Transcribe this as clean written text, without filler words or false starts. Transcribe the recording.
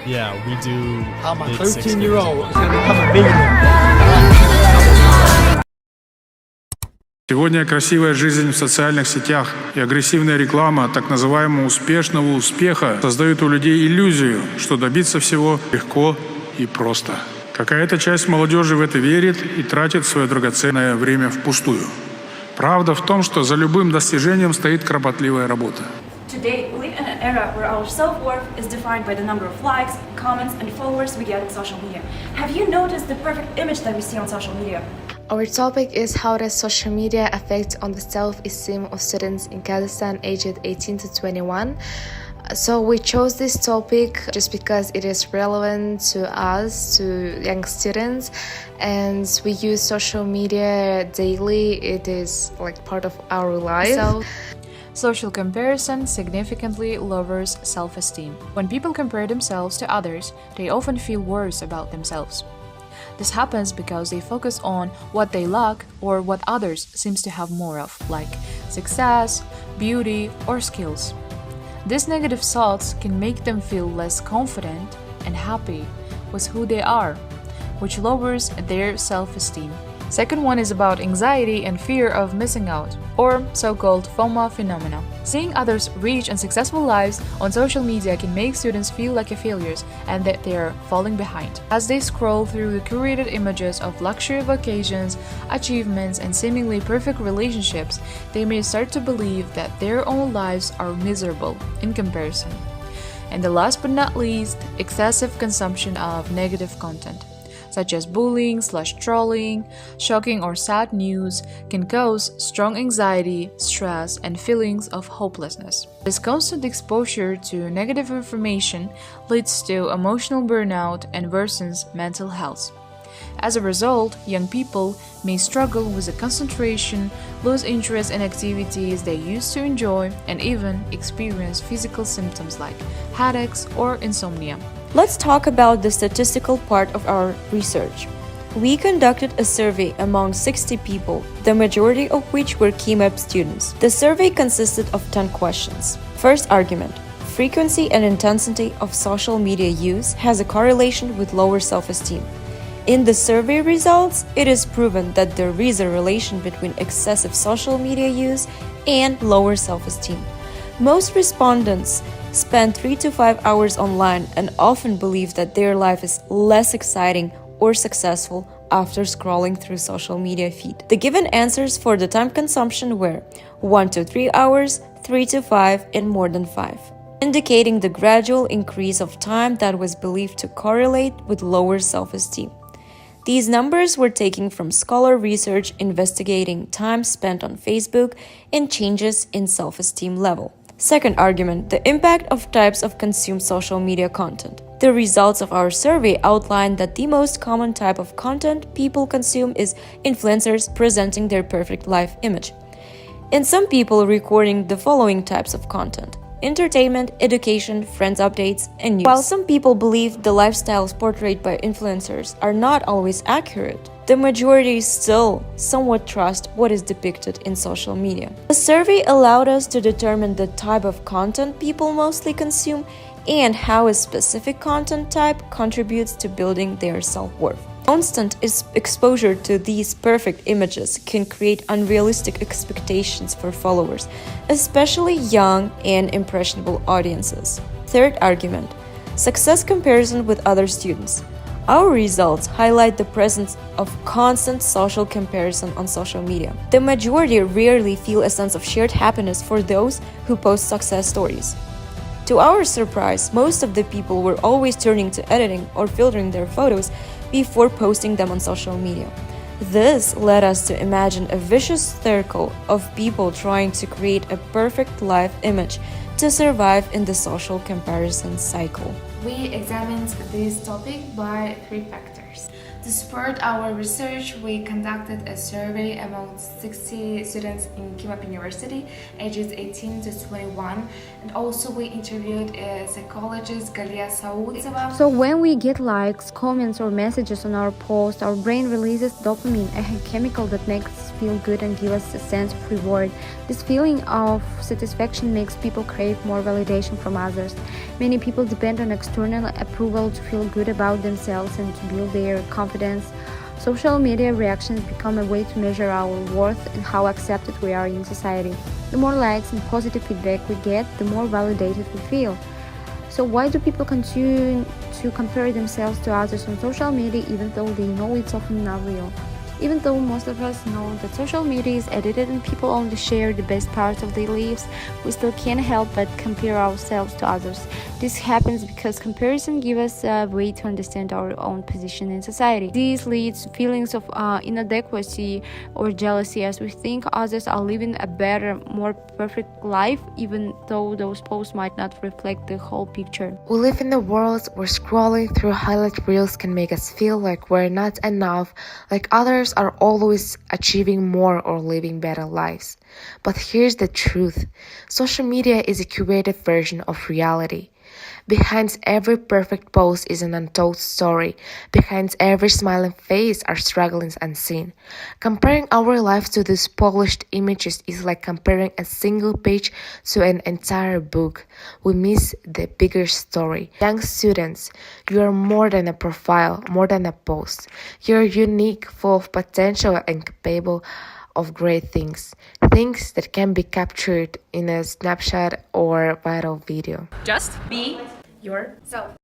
Yeah, we do. How my it's 6 figures a 13-year-old month. is going to become a billionaire. Сегодня красивая жизнь в социальных сетях и агрессивная реклама так называемого успешного успеха создают у людей иллюзию, что добиться всего легко и просто. Какая-то часть молодежи в это верит и тратит свое драгоценное время впустую. Правда в том, что за любым достижением стоит кропотливая работа. Today, we live in an era where our self-worth is defined by the number of likes, comments, and followers we get on social media. Have you noticed the perfect image that we see on social media? Our topic is how does social media affect on the self-esteem of students in Kazakhstan aged 18 to 21. So we chose this topic just because it is relevant to us, to young students, and we use social media daily. It is like part of our life. Social comparison significantly lowers self-esteem. When people compare themselves to others, they often feel worse about themselves. This happens because they focus on what they lack or what others seems to have more of, like success, beauty, or skills. These negative thoughts can make them feel less confident and happy with who they are, which lowers their self-esteem. Second one is about anxiety and fear of missing out, or so-called FOMO phenomena. Seeing others rich and successful lives on social media can make students feel like failures and that they are falling behind. As they scroll through the curated images of luxury vacations, achievements, and seemingly perfect relationships, they may start to believe that their own lives are miserable in comparison. And the last but not least, excessive consumption of negative content, such as bullying/trolling, shocking or sad news, can cause strong anxiety, stress, and feelings of hopelessness. This constant exposure to negative information leads to emotional burnout and worsens mental health. As a result, young people may struggle with the concentration, lose interest in activities they used to enjoy, and even experience physical symptoms like headaches or insomnia. Let's talk about the statistical part of our research. We conducted a survey among 60 people, the majority of which were KIMEP students. The survey consisted of 10 questions. First argument: frequency and intensity of social media use has a correlation with lower self-esteem. In the survey results, it is proven that there is a relation between excessive social media use and lower self-esteem. Most respondents spend 3 to 5 hours online and often believe that their life is less exciting or successful after scrolling through social media feed. The given answers for the time consumption were 1 to 3 hours, 3 to 5, and more than 5, indicating the gradual increase of time that was believed to correlate with lower self-esteem. These numbers were taken from Scholar research investigating time spent on Facebook and changes in self-esteem level. Second argument: the impact of types of consumed social media content. The results of our survey outline that the most common type of content people consume is influencers presenting their perfect life image, and some people recording the following types of content: entertainment, education, friends updates, and news. While some people believe the lifestyles portrayed by influencers are not always accurate, the majority still somewhat trust what is depicted in social media. The survey allowed us to determine the type of content people mostly consume and how a specific content type contributes to building their self-worth. Constant exposure to these perfect images can create unrealistic expectations for followers, especially young and impressionable audiences. Third argument: success comparison with other students. Our results highlight the presence of constant social comparison on social media. The majority rarely feel a sense of shared happiness for those who post success stories. To our surprise, most of the people were always turning to editing or filtering their photos before posting them on social media. This led us to imagine a vicious circle of people trying to create a perfect life image to survive in the social comparison cycle. We examined this topic by 3 factors. To support our research, we conducted a survey among 60 students in KIMEP University, ages 18 to 21, and also we interviewed a psychologist, Galia Saudzeva. So when we get likes, comments, or messages on our post, our brain releases dopamine, a chemical that makes us feel good and gives us a sense of reward. This feeling of satisfaction makes people crave more validation from others. Many people depend on external approval to feel good about themselves and to build their confidence. Social media reactions become a way to measure our worth and how accepted we are in society. The more likes and positive feedback we get, the more validated we feel. So why do people continue to compare themselves to others on social media even though they know it's often not real? Even though most of us know that social media is edited and people only share the best parts of their lives, we still can't help but compare ourselves to others. This happens because comparison gives us a way to understand our own position in society. This leads to feelings of inadequacy or jealousy as we think others are living a better, more perfect life, even though those posts might not reflect the whole picture. We live in a world where scrolling through highlight reels can make us feel like we're not enough, like others are always achieving more or living better lives. But here's the truth. Social media is a curated version of reality. Behind every perfect post is an untold story. Behind every smiling face are struggles unseen. Comparing our lives to these polished images is like comparing a single page to an entire book. We miss the bigger story. Young students, you are more than a profile, more than a post. You're unique, full of potential and capable of great things that can be captured in a snapshot or viral video. Just Be yourself.